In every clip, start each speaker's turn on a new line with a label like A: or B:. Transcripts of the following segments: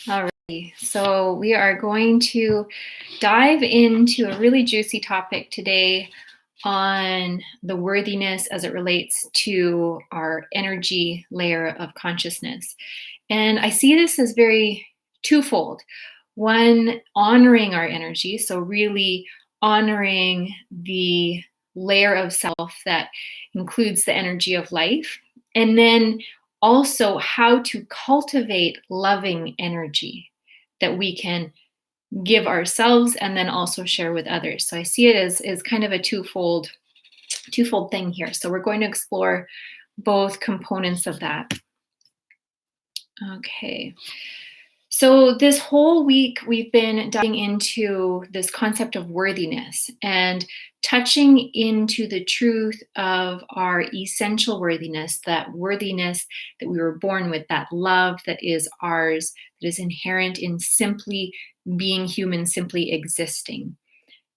A: Alrighty, so we are going to dive into a really juicy topic today on the worthiness as it relates to our energy layer of consciousness. And I see this as very twofold. One, honoring our energy, so really honoring the layer of self that includes the energy of life, and then also how to cultivate loving energy that we can give ourselves and then also share with others. So I see it as kind of a twofold thing here. So we're going to explore both components of that. Okay. So this whole week we've been diving into this concept of worthiness and touching into the truth of our essential worthiness, that worthiness that we were born with, that love that is ours, that is inherent in simply being human, simply existing.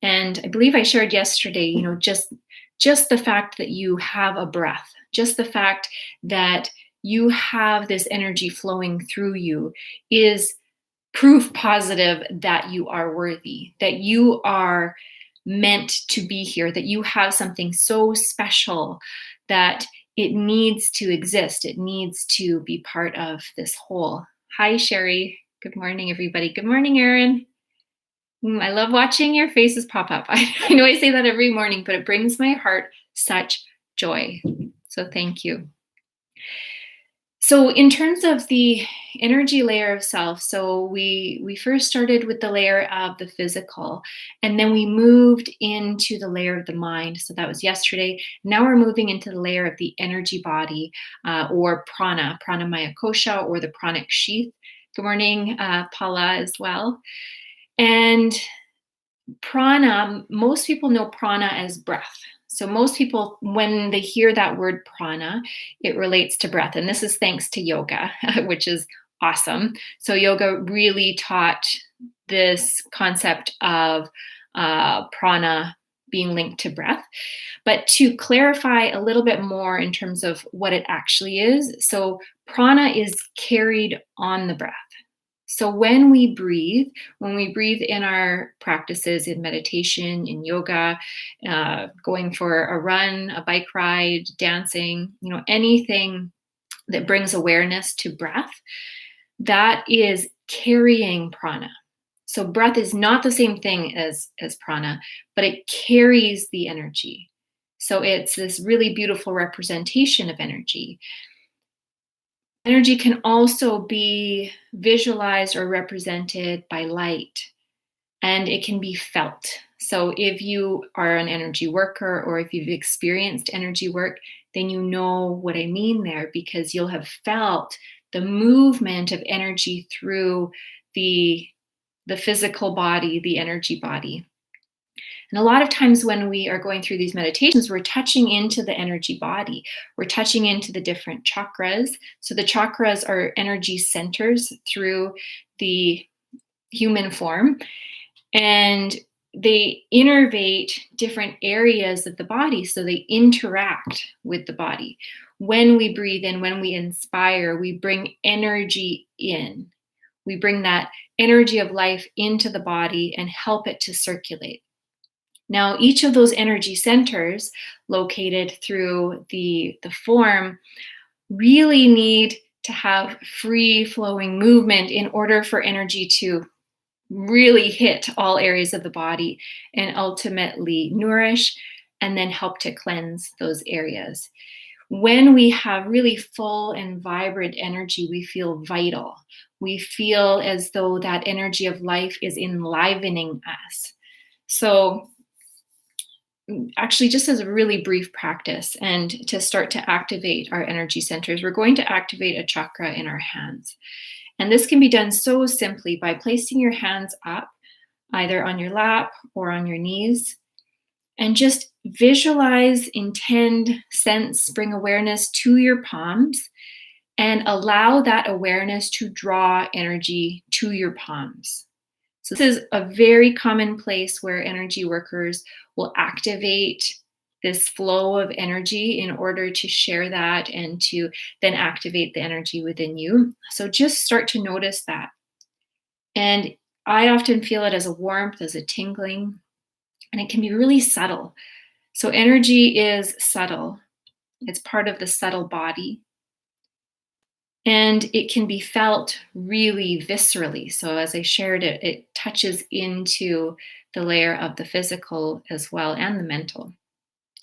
A: And I believe I shared yesterday, just the fact that you have a breath, just the fact that you have this energy flowing through you is proof positive that you are worthy, that you are meant to be here, that you have something so special that it needs to exist. It needs to be part of this whole. Hi, Sherry. Good morning, everybody. Good morning, Erin. I love watching your faces pop up. I know I say that every morning, but it brings my heart such joy. So thank you. So in terms of the energy layer of self, so we first started with the layer of the physical, and then we moved into the layer of the mind. So that was yesterday. Now we're moving into the layer of the energy body, or pranamaya kosha, or the pranic sheath. Good morning, Paula, as well. And prana, most people know prana as breath. So most people, when they hear that word prana, it relates to breath. And this is thanks to yoga, which is awesome. So yoga really taught this concept of prana being linked to breath. But to clarify a little bit more in terms of what it actually is, so prana is carried on the breath. So when we breathe in our practices, in meditation, in yoga, going for a run, a bike ride, dancing, anything that brings awareness to breath, that is carrying prana. So breath is not the same thing as prana, but it carries the energy. So it's this really beautiful representation of energy. Energy can also be visualized or represented by light, and it can be felt. So if you are an energy worker or if you've experienced energy work, then you know what I mean there, because you'll have felt the movement of energy through the physical body, the energy body. And a lot of times when we are going through these meditations, we're touching into the energy body. We're touching into the different chakras. So the chakras are energy centers through the human form. And they innervate different areas of the body. So they interact with the body. When we breathe in, when we inspire, we bring energy in. We bring that energy of life into the body and help it to circulate. Now, each of those energy centers located through the form really need to have free flowing movement in order for energy to really hit all areas of the body and ultimately nourish and then help to cleanse those areas. When we have really full and vibrant energy, we feel vital. We feel as though that energy of life is enlivening us. So actually, just as a really brief practice and to start to activate our energy centers, we're going to activate a chakra in our hands. And this can be done so simply by placing your hands up, either on your lap or on your knees, and just visualize, intend, sense, bring awareness to your palms, and allow that awareness to draw energy to your palms. So this is a very common place where energy workers will activate this flow of energy in order to share that and to then activate the energy within you. So just start to notice that. And I often feel it as a warmth, as a tingling, and it can be really subtle. So energy is subtle. It's part of the subtle body. And it can be felt really viscerally. So, as I shared it, it touches into the layer of the physical as well and the mental.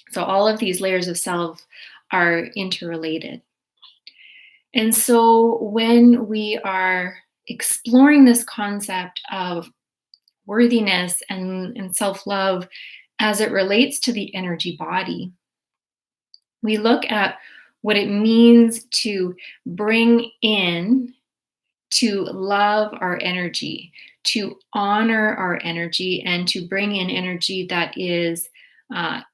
A: So, all of these layers of self are interrelated. And so, when we are exploring this concept of worthiness and self love as it relates to the energy body, we look at what it means to bring in, to love our energy, to honor our energy, and to bring in energy that is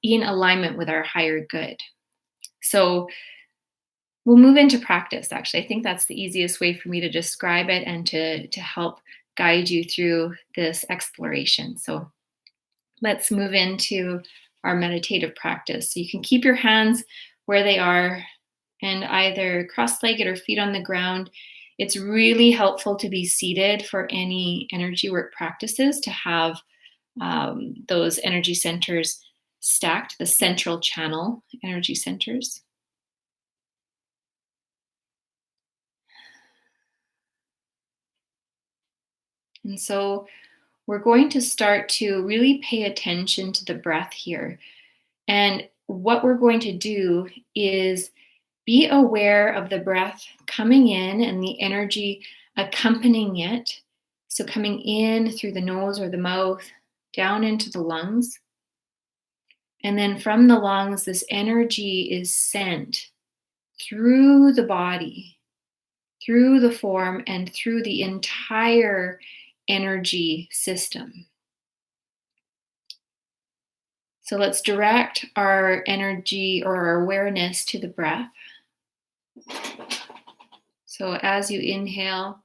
A: in alignment with our higher good. So we'll move into practice, actually. I think that's the easiest way for me to describe it and to help guide you through this exploration. So let's move into our meditative practice. So you can keep your hands where they are and either cross-legged or feet on the ground. It's really helpful to be seated for any energy work practices, to have those energy centers stacked, the central channel energy centers. And so we're going to start to really pay attention to the breath here. And what we're going to do is be aware of the breath coming in and the energy accompanying it. So, coming in through the nose or the mouth, down into the lungs. And then from the lungs, this energy is sent through the body, through the form, and through the entire energy system. So let's direct our energy or our awareness to the breath. So as you inhale,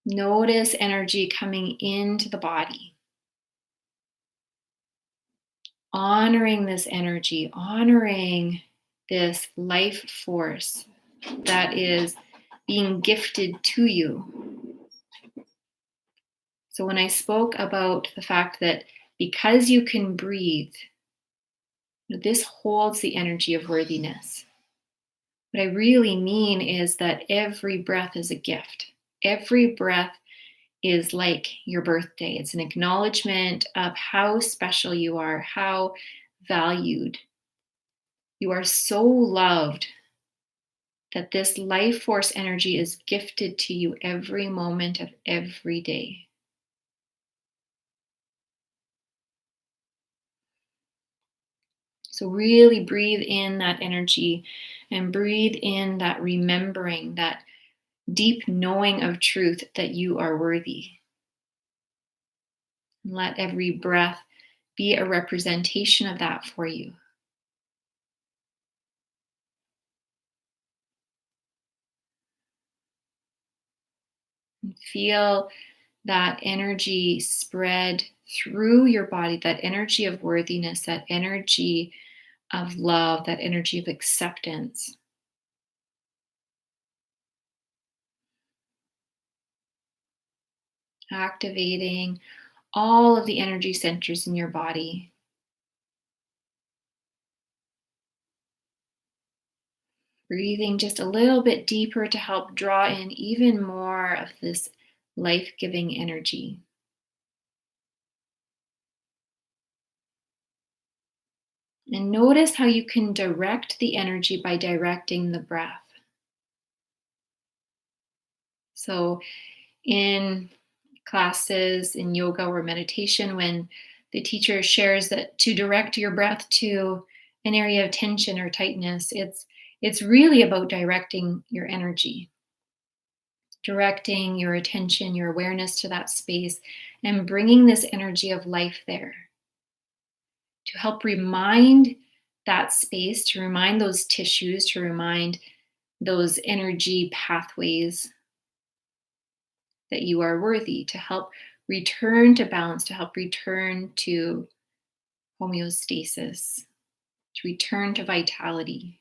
A: notice energy coming into the body. Honoring this energy, honoring this life force that is being gifted to you. So when I spoke about the fact that because you can breathe, this holds the energy of worthiness. What I really mean is that every breath is a gift. Every breath is like your birthday. It's an acknowledgement of how special you are, how valued. You are so loved that this life force energy is gifted to you every moment of every day. So really breathe in that energy and breathe in that remembering, that deep knowing of truth that you are worthy. And let every breath be a representation of that for you. And feel that energy spread through your body, that energy of worthiness, that energy of love, that energy of acceptance. Activating all of the energy centers in your body. Breathing just a little bit deeper to help draw in even more of this life-giving energy. And notice how you can direct the energy by directing the breath. So in classes, in yoga or meditation, when the teacher shares that to direct your breath to an area of tension or tightness, it's really about directing your energy, directing your attention, your awareness to that space, and bringing this energy of life there to help remind that space, to remind those tissues, to remind those energy pathways that you are worthy, to help return to balance, to help return to homeostasis, to return to vitality.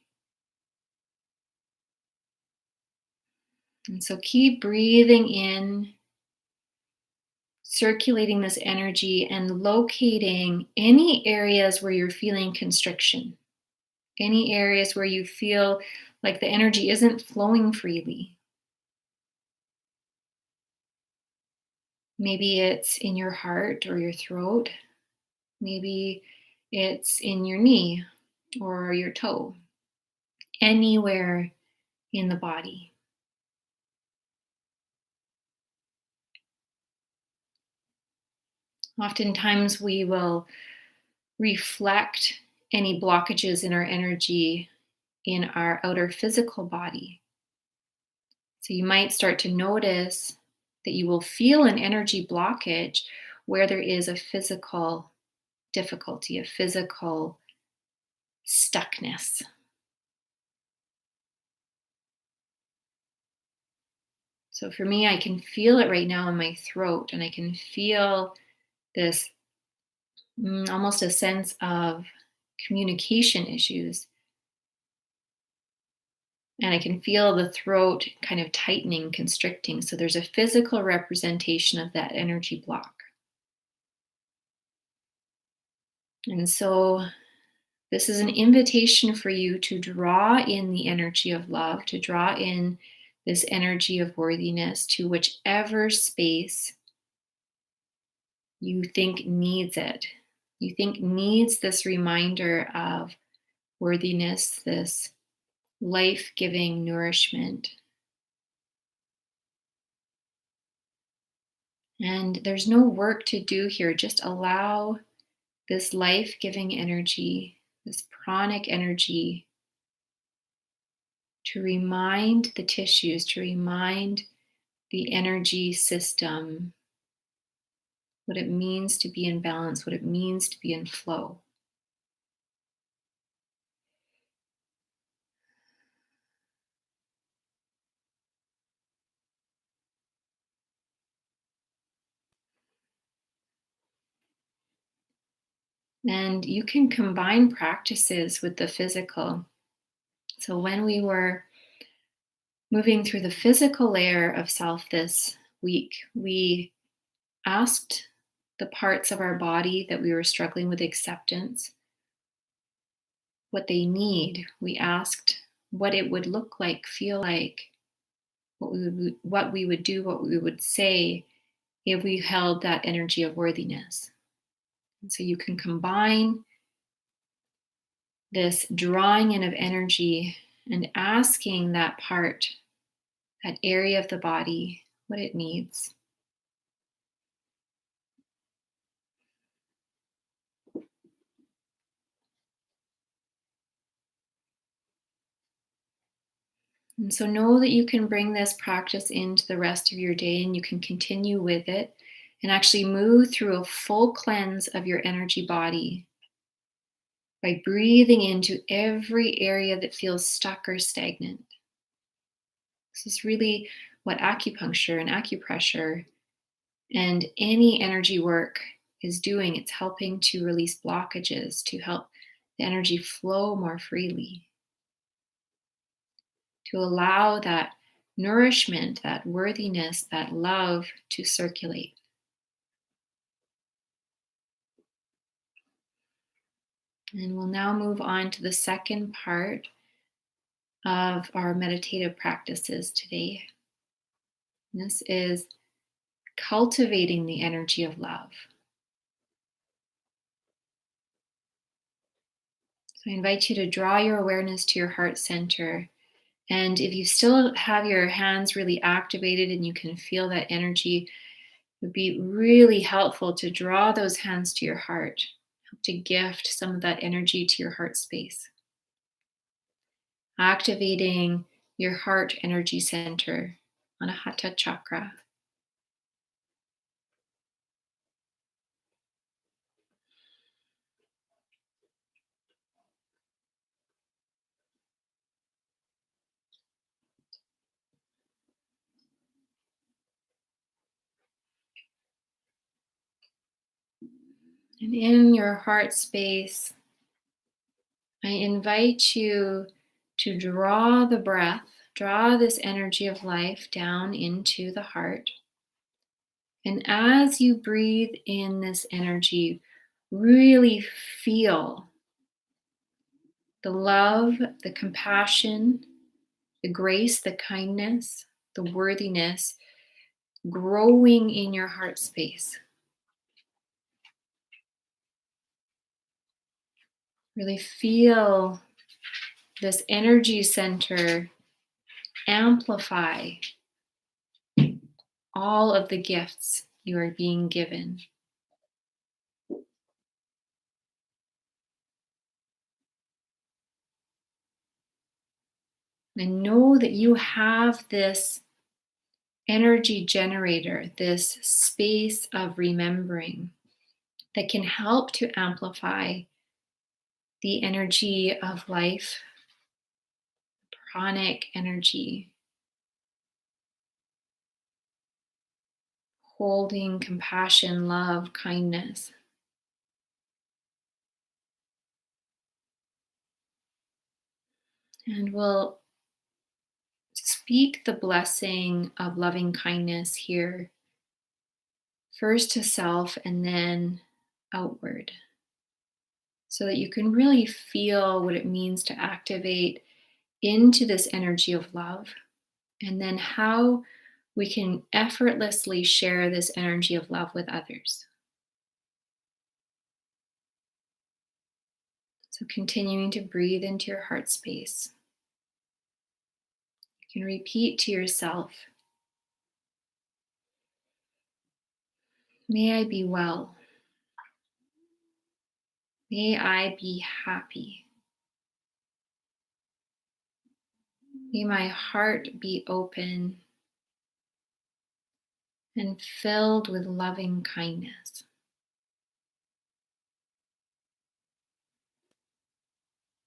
A: And so keep breathing in, circulating this energy and locating any areas where you're feeling constriction, any areas where you feel like the energy isn't flowing freely. Maybe it's in your heart or your throat. Maybe it's in your knee or your toe, anywhere in the body. Oftentimes, we will reflect any blockages in our energy in our outer physical body. So you might start to notice that you will feel an energy blockage where there is a physical difficulty, a physical stuckness. So for me, I can feel it right now in my throat, and I can feel this almost a sense of communication issues. And I can feel the throat kind of tightening, constricting. So there's a physical representation of that energy block. And so this is an invitation for you to draw in the energy of love, to draw in this energy of worthiness to whichever space you think needs it. You think needs this reminder of worthiness, this life-giving nourishment. And there's no work to do here. Just allow this life-giving energy, this pranic energy, to remind the tissues, to remind the energy system what it means to be in balance, what it means to be in flow. And you can combine practices with the physical. So when we were moving through the physical layer of self this week, we asked the parts of our body that we were struggling with acceptance what they need. We asked what it would look like, feel like, what we would do, what we would say if we held that energy of worthiness. And so you can combine this drawing in of energy and asking that part, that area of the body, what it needs. And so know that you can bring this practice into the rest of your day and you can continue with it and actually move through a full cleanse of your energy body by breathing into every area that feels stuck or stagnant. This is really what acupuncture and acupressure and any energy work is doing. It's helping to release blockages, to help the energy flow more freely, to allow that nourishment, that worthiness, that love to circulate. And we'll now move on to the second part of our meditative practices today. This is cultivating the energy of love. So I invite you to draw your awareness to your heart center. And if you still have your hands really activated and you can feel that energy, it would be really helpful to draw those hands to your heart, help to gift some of that energy to your heart space. Activating your heart energy center, Anahata chakra. And in your heart space, I invite you to draw the breath, draw this energy of life down into the heart. And as you breathe in this energy, really feel the love, the compassion, the grace, the kindness, the worthiness growing in your heart space. Really feel this energy center amplify all of the gifts you are being given. And know that you have this energy generator, this space of remembering that can help to amplify the energy of life, pranic energy, holding compassion, love, kindness. And we'll speak the blessing of loving kindness here, first to self and then outward, so that you can really feel what it means to activate into this energy of love, and then how we can effortlessly share this energy of love with others. So, continuing to breathe into your heart space, you can repeat to yourself, may I be well. May I be happy. May my heart be open and filled with loving kindness.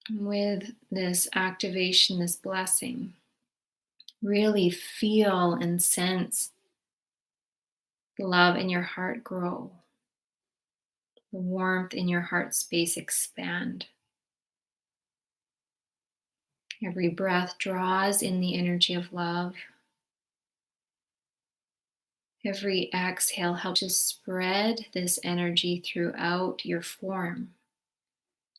A: With this activation, this blessing, really feel and sense the love in your heart grow, the warmth in your heart space expand. Every breath draws in the energy of love. Every exhale helps to spread this energy throughout your form,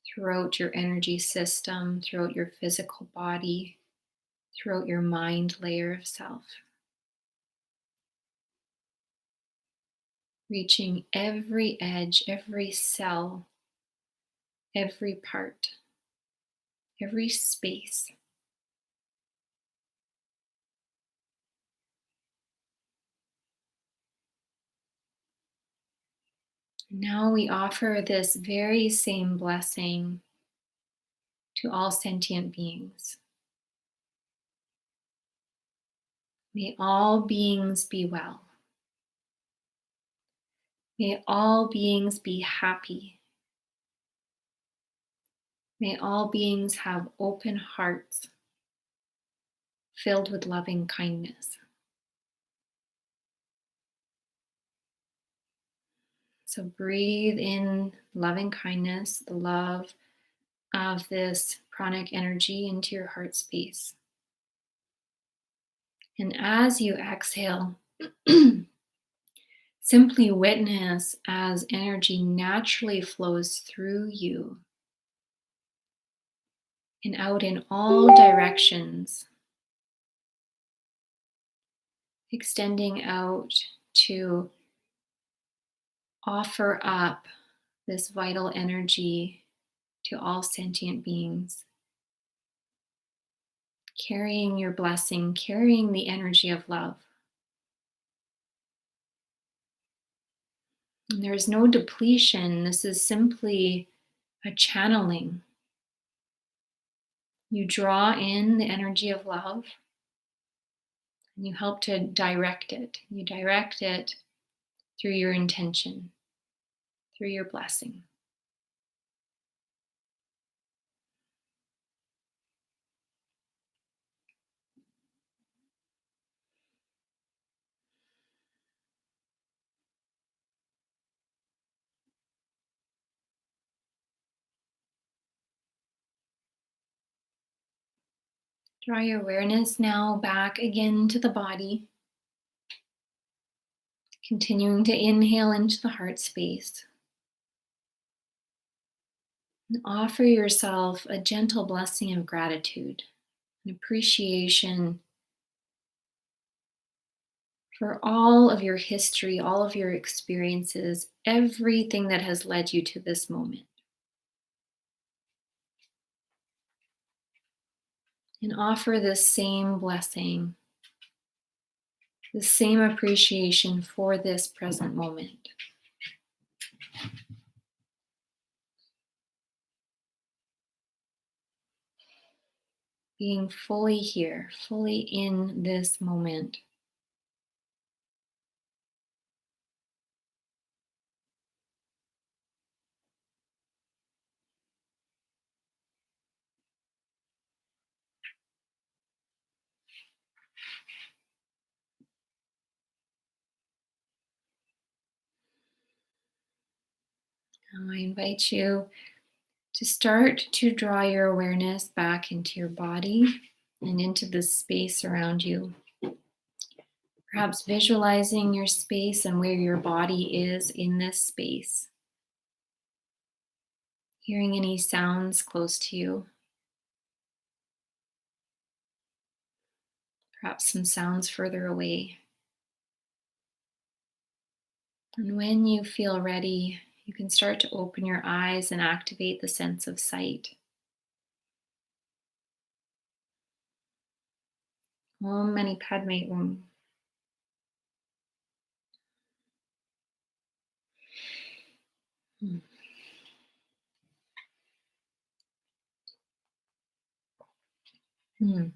A: throughout your energy system, throughout your physical body, throughout your mind layer of self, reaching every edge, every cell, every part, every space. Now we offer this very same blessing to all sentient beings. May all beings be well. May all beings be happy. May all beings have open hearts filled with loving kindness. So breathe in loving kindness, the love of this pranic energy into your heart space. And as you exhale, simply witness as energy naturally flows through you and out in all directions, extending out to offer up this vital energy to all sentient beings, carrying your blessing, carrying the energy of love. And there's no depletion. This is simply a channeling. You draw in the energy of love and you help to direct it. You direct it through your intention, through your blessing. Draw your awareness now back again to the body, continuing to inhale into the heart space. And offer yourself a gentle blessing of gratitude and appreciation for all of your history, all of your experiences, everything that has led you to this moment. And offer this same blessing, the same appreciation for this present moment. Being fully here, fully in this moment. Now I invite you to start to draw your awareness back into your body and into the space around you. Perhaps visualizing your space and where your body is in this space. Hearing any sounds close to you. Perhaps some sounds further away. And when you feel ready, you can start to open your eyes and activate the sense of sight. Om Mani Padme Hum. Hmm.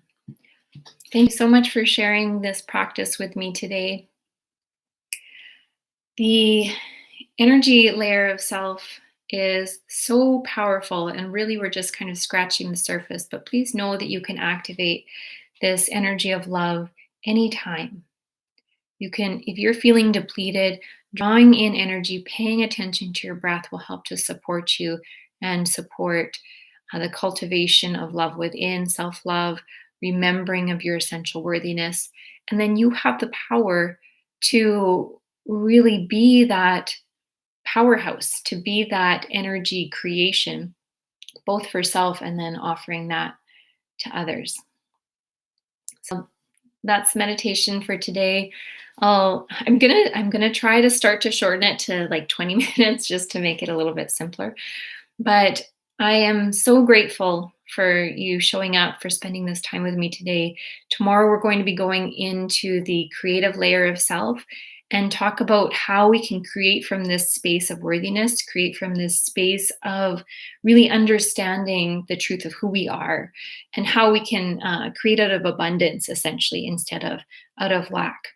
A: Thank you so much for sharing this practice with me today. The energy layer of self is so powerful, and really we're just kind of scratching the surface, but please know that you can activate this energy of love anytime. You can, if you're feeling depleted, drawing in energy, paying attention to your breath will help to support you and support the cultivation of love within, self love, remembering of your essential worthiness. And then you have the power to really be that powerhouse, to be that energy creation, both for self and then offering that to others. So that's meditation for today. I'm gonna try to start to shorten it to like 20 minutes just to make it a little bit simpler. But I am so grateful for you showing up, for spending this time with me today. Tomorrow, we're going to be going into the creative layer of self and talk about how we can create from this space of worthiness, create from this space of really understanding the truth of who we are, and how we can create out of abundance, essentially, instead of out of lack.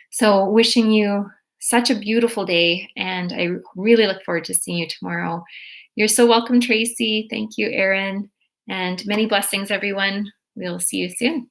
A: So, wishing you such a beautiful day, and I really look forward to seeing you tomorrow. You're so welcome, Tracy. Thank you, Erin. And many blessings, everyone. We'll see you soon.